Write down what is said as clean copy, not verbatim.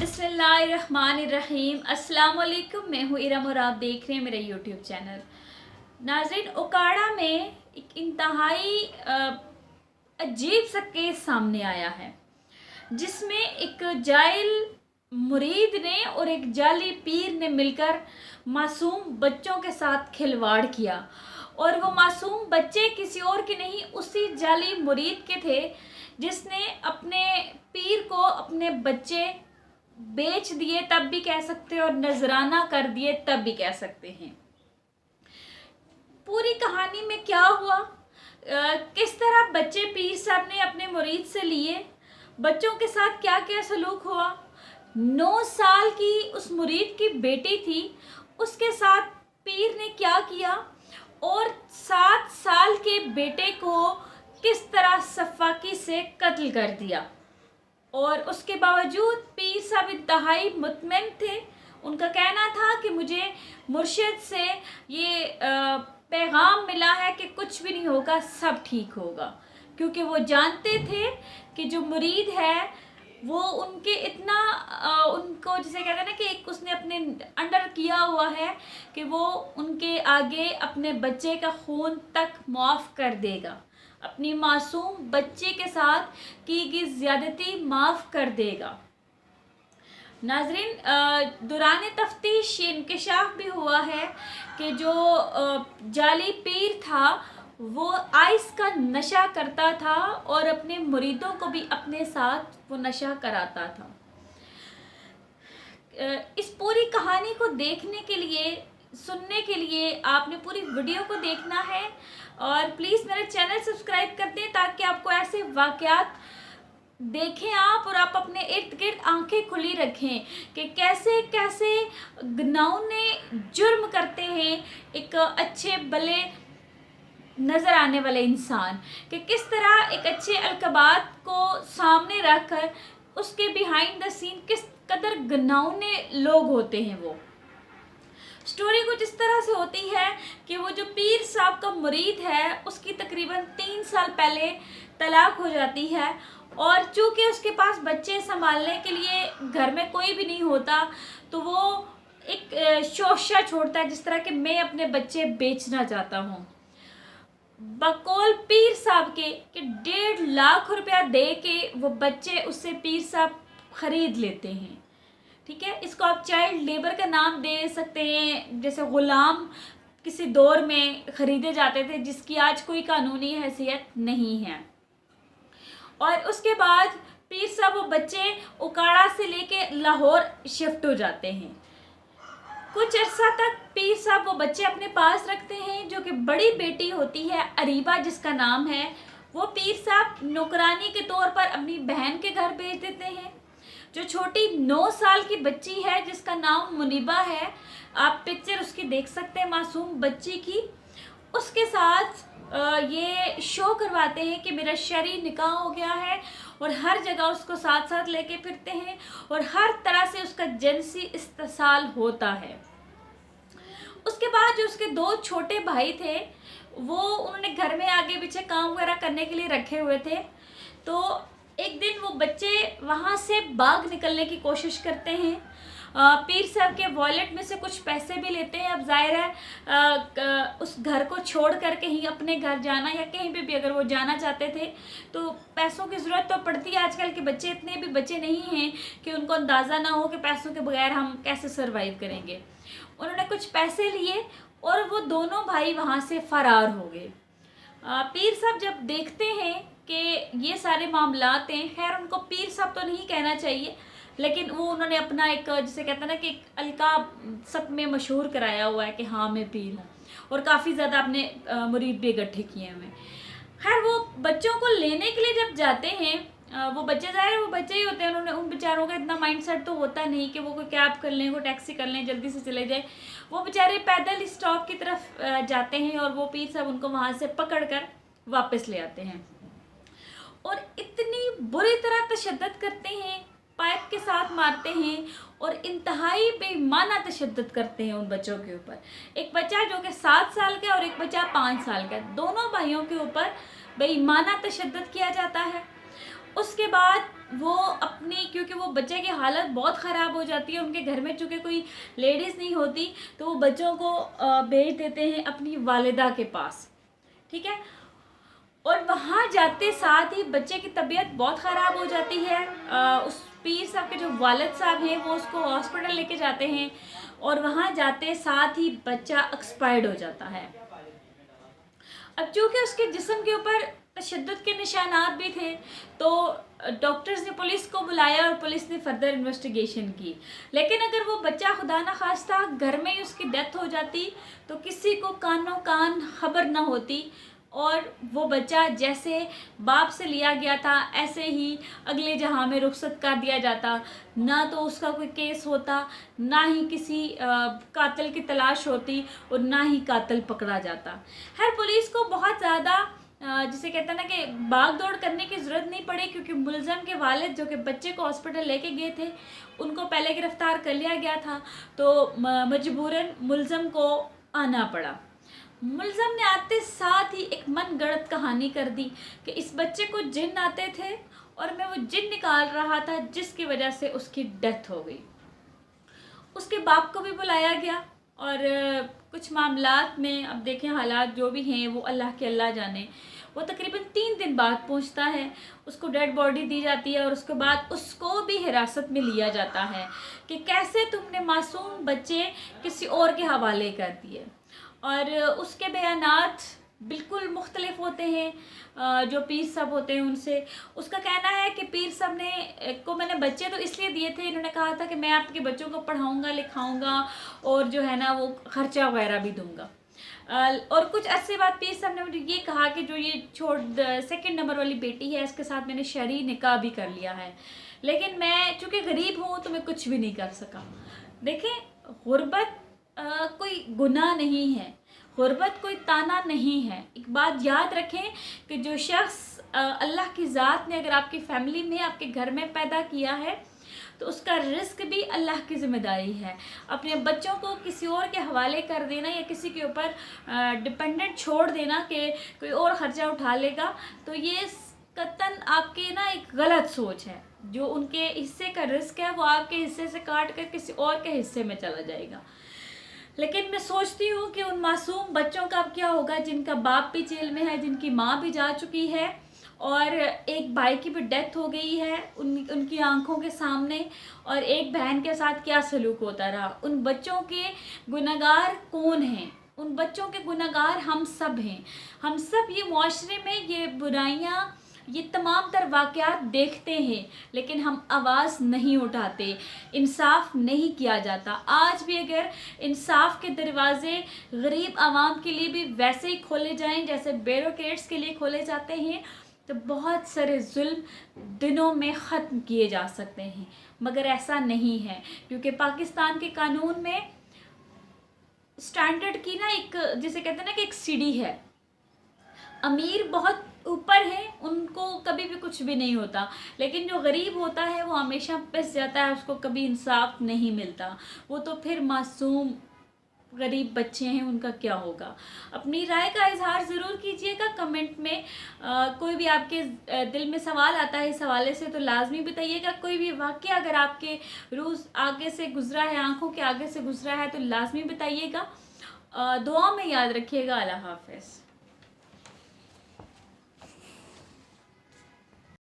बिस्मिल्लाहिर्रहमानिर्रहीम। अस्सलाम वालेकुम, मैं हूँ इरम और आप देख रहे हैं मेरा यूट्यूब चैनल। नाज़रीन, ओकाड़ा में एक इंतहाई अजीब सा केस सामने आया है जिसमें एक जाहिल मुरीद ने और एक जाली पीर ने मिलकर मासूम बच्चों के साथ खिलवाड़ किया। और वो मासूम बच्चे किसी और के नहीं, उसी जाली मुरीद के थे जिसने अपने पीर को अपने बच्चे बेच दिए तब भी कह सकते हैं और नजराना कर दिए तब भी कह सकते हैं। पूरी कहानी में क्या हुआ, किस तरह बच्चे पीर साहब ने अपने मुरीद से लिए, बच्चों के साथ क्या क्या सलूक हुआ। 9 साल की उस मुरीद की बेटी थी, उसके साथ पीर ने क्या किया और 7 साल के बेटे को किस तरह सफाकी से कत्ल कर दिया। और उसके बावजूद पीर साहब इंतहाई मुतमईन थे। उनका कहना था कि मुझे मुर्शिद से ये पैगाम मिला है कि कुछ भी नहीं होगा, सब ठीक होगा, क्योंकि वो जानते थे कि जो मुरीद है वो उनके इतना उनको जिसे कहते हैं ना कि एक उसने अपने अंडर किया हुआ है कि वो उनके आगे अपने बच्चे का खून तक माफ़ कर देगा, अपनी मासूम बच्चे के साथ की गई ज़्यादती माफ़ कर देगा। नाजरीन, दौरान तफ्तीश ये इंकशाफ भी हुआ है कि जो जाली पीर था वो आइस का नशा करता था और अपने मुरीदों को भी अपने साथ वो नशा कराता था। इस पूरी कहानी को देखने के लिए, सुनने के लिए आपने पूरी वीडियो को देखना है और प्लीज़ मेरा चैनल सब्सक्राइब कर दें ताकि आपको ऐसे वाक़यात देखें आप और आप अपने इर्द गिर्द आंखें खुली रखें कि कैसे कैसे घिनौने जुर्म करते हैं एक अच्छे भले नज़र आने वाले इंसान, कि किस तरह एक अच्छे अलकबात को सामने रखकर उसके बिहाइंड द सीन किस कदर घिनौने लोग होते हैं। वो स्टोरी कुछ इस तरह से होती है कि वो जो पीर साहब का मुरीद है उसकी तकरीबन 3 साल पहले तलाक हो जाती है और चूँकि उसके पास बच्चे संभालने के लिए घर में कोई भी नहीं होता तो वो एक शोशा छोड़ता है जिस तरह कि मैं अपने बच्चे बेचना चाहता हूँ। बकौल पीर साहब के कि 1.5 लाख रुपया दे के वो बच्चे उससे पीर साहब खरीद लेते हैं। ठीक है, इसको आप चाइल्ड लेबर का नाम दे सकते हैं, जैसे गुलाम किसी दौर में ख़रीदे जाते थे जिसकी आज कोई कानूनी हैसियत नहीं है। और उसके बाद पीर साहब वो बच्चे उकाड़ा से लेके लाहौर शिफ्ट हो जाते हैं। कुछ अर्सा तक पीर साहब वो बच्चे अपने पास रखते हैं। जो कि बड़ी बेटी होती है अरीबा जिसका नाम है, वो पीर साहब नौकरानी के तौर पर अपनी बहन के घर भेज देते हैं। जो छोटी 9 साल की बच्ची है जिसका नाम मुनीबा है, आप पिक्चर उसकी देख सकते हैं मासूम बच्ची की, उसके साथ ये शो करवाते हैं कि मेरा शरई निकाह हो गया है और हर जगह उसको साथ साथ लेके फिरते हैं और हर तरह से उसका जिनसी इस्तेसाल होता है। उसके बाद जो उसके 2 छोटे भाई थे वो उन्होंने घर में आगे पीछे काम वगैरह करने के लिए रखे हुए थे। तो एक दिन वो बच्चे वहाँ से भाग निकलने की कोशिश करते हैं। पीर साहब के वॉलेट में से कुछ पैसे भी लेते हैं। अब जाहिर है उस घर को छोड़ कर कहीं अपने घर जाना या कहीं पे भी अगर वो जाना चाहते थे तो पैसों की ज़रूरत तो पड़ती है। आजकल के बच्चे इतने भी बच्चे नहीं हैं कि उनको अंदाज़ा ना हो कि पैसों के बगैर हम कैसे सरवाइव करेंगे। उन्होंने कुछ पैसे लिए और वो दोनों भाई वहाँ से फ़रार हो गए। पीर साहब जब देखते हैं कि ये सारे मामलात हैं, खैर उनको पीर साहब तो नहीं कहना चाहिए, लेकिन वो उन्होंने अपना एक जिसे कहते हैं ना कि एक अलकाब सब में मशहूर कराया हुआ है कि हाँ मैं पीर हूँ और काफ़ी ज़्यादा अपने मुरीद भी इकट्ठे किए हुए। खैर वो बच्चों को लेने के लिए जब जाते हैं, वो बच्चे ज़ाहिर वो बच्चे ही होते हैं, उन्होंने उन बेचारों का इतना माइंडसेट तो होता नहीं कि वो कोई कैब कर लें, कोई टैक्सी कर लें, जल्दी से चले जाए। वो बेचारे पैदल स्टॉप की तरफ जाते हैं और वो पीर साहब उनको वहाँ से पकड़ कर वापस ले आते हैं और इतनी बुरी तरह तशद्दुद करते हैं, पाइप के साथ मारते हैं और इंतहाई बेईमाना तशद्दुद करते हैं उन बच्चों के ऊपर। एक बच्चा जो कि 7 साल का और एक बच्चा 5 साल का, दोनों भाइयों के ऊपर बेईमाना तशद्दुद किया जाता है। उसके बाद वो अपनी, क्योंकि वो बच्चे की हालत बहुत ख़राब हो जाती है, उनके घर में चूँकि कोई लेडीज़ नहीं होती, तो वो बच्चों को भेज देते हैं अपनी वालिदा के पास, ठीक है। और वहाँ जाते साथ ही बच्चे की तबीयत बहुत ख़राब हो जाती है। उस पीर साहब के जो वालिद साहब हैं वो उसको हॉस्पिटल लेके जाते हैं, और वहाँ जाते साथ ही बच्चा एक्सपायर्ड हो जाता है। अब चूँकि उसके जिस्म के ऊपर तशद्दुद के निशानात भी थे, तो डॉक्टर्स ने पुलिस को बुलाया और पुलिस ने फर्दर इन्वेस्टिगेशन की। लेकिन अगर वो बच्चा खुदा न खास्ता घर में ही उसकी डेथ हो जाती, तो किसी को कानो कान खबर ना होती, और वो बच्चा जैसे बाप से लिया गया था ऐसे ही अगले जहां में रुखसत कर दिया जाता। ना तो उसका कोई केस होता, ना ही किसी कातिल की तलाश होती, और ना ही कातिल पकड़ा जाता। हर पुलिस को बहुत ज़्यादा जिसे कहते हैं ना कि भाग दौड़ करने की ज़रूरत नहीं पड़ी, क्योंकि मुलज़म के वालिद जो कि बच्चे को हॉस्पिटल लेके गए थे, उनको पहले गिरफ़्तार कर लिया गया था, तो मजबूरन मुलज़म को आना पड़ा। मुलज़म ने आते साथ ही एक मन गढ़ंत कहानी कर दी कि इस बच्चे को जिन आते थे और मैं वो जिन निकाल रहा था, जिसकी वजह से उसकी डेथ हो गई। उसके बाप को भी बुलाया गया, और कुछ मामलात में अब देखें हालात जो भी हैं वो अल्लाह के अल्लाह जाने। वो तकरीबन 3 दिन बाद पहुंचता है, उसको डेड बॉडी दी जाती है, और उसके बाद उसको भी हिरासत में लिया जाता है कि कैसे तुमने मासूम बच्चे किसी और के हवाले कर दिए। और उसके बयानात बिल्कुल मुख्तलिफ होते हैं जो पीर साहब होते हैं उनसे। उसका कहना है कि पीर साहब ने को मैंने बच्चे तो इसलिए दिए थे, इन्होंने कहा था कि मैं आपके बच्चों को पढ़ाऊँगा लिखाऊँगा और जो है ना वो ख़र्चा वगैरह भी दूँगा। और कुछ ऐसे बात पीर साहब ने मुझे ये कहा कि जो ये सेकंड नंबर वाली बेटी है इसके साथ मैंने शरई निकाह भी कर लिया है, लेकिन मैं चूँकि गरीब हूँ तो मैं कुछ भी नहीं कर सका। देखें, गुर्बत कोई गुनाह नहीं है, गुर्बत कोई ताना नहीं है। एक बात याद रखें कि जो शख्स अल्लाह की ज़ात ने अगर आपकी फैमिली में आपके घर में पैदा किया है, तो उसका रिस्क भी अल्लाह की ज़िम्मेदारी है। अपने बच्चों को किसी और के हवाले कर देना या किसी के ऊपर डिपेंडेंट छोड़ देना कि कोई और ख़र्चा उठा लेगा, तो ये कतन आपके ना एक गलत सोच है। जो उनके हिस्से का रिस्क है वो आपके हिस्से से काट कर किसी और के हिस्से में चला जाएगा। लेकिन मैं सोचती हूँ कि उन मासूम बच्चों का अब क्या होगा जिनका बाप भी जेल में है, जिनकी माँ भी जा चुकी है, और एक भाई की भी डेथ हो गई है उनकी आंखों के सामने, और एक बहन के साथ क्या सलूक होता रहा। उन बच्चों के गुनहगार कौन हैं? उन बच्चों के गुनहगार हम सब हैं। हम सब ये मुआशरे में ये बुराइयाँ, ये तमाम तर वाक़यात देखते हैं, लेकिन हम आवाज़ नहीं उठाते, इंसाफ नहीं किया जाता। आज भी अगर इंसाफ के दरवाज़े गरीब आवाम के लिए भी वैसे ही खोले जाएं जैसे ब्यूरोक्रेट्स के लिए खोले जाते हैं, तो बहुत सारे जुल्म दिनों में ख़त्म किए जा सकते हैं। मगर ऐसा नहीं है, क्योंकि पाकिस्तान के कानून में स्टैंडर्ड की ना एक, जिसे कहते हैं ना कि एक सीढ़ी है। अमीर बहुत ऊपर है, उनको कभी भी कुछ भी नहीं होता, लेकिन जो गरीब होता है वो हमेशा पिस जाता है, उसको कभी इंसाफ नहीं मिलता। वो तो फिर मासूम गरीब बच्चे हैं, उनका क्या होगा। अपनी राय का इजहार ज़रूर कीजिएगा कमेंट में। कोई भी आपके दिल में सवाल आता है इस हवाले से तो लाजमी बताइएगा। कोई भी वाक़या अगर आपके रूह आगे से गुजरा है, आंखों के आगे से गुजरा है, तो लाजमी बताइएगा। दुआ में याद रखिएगा। अल्लाह हाफ़िज़।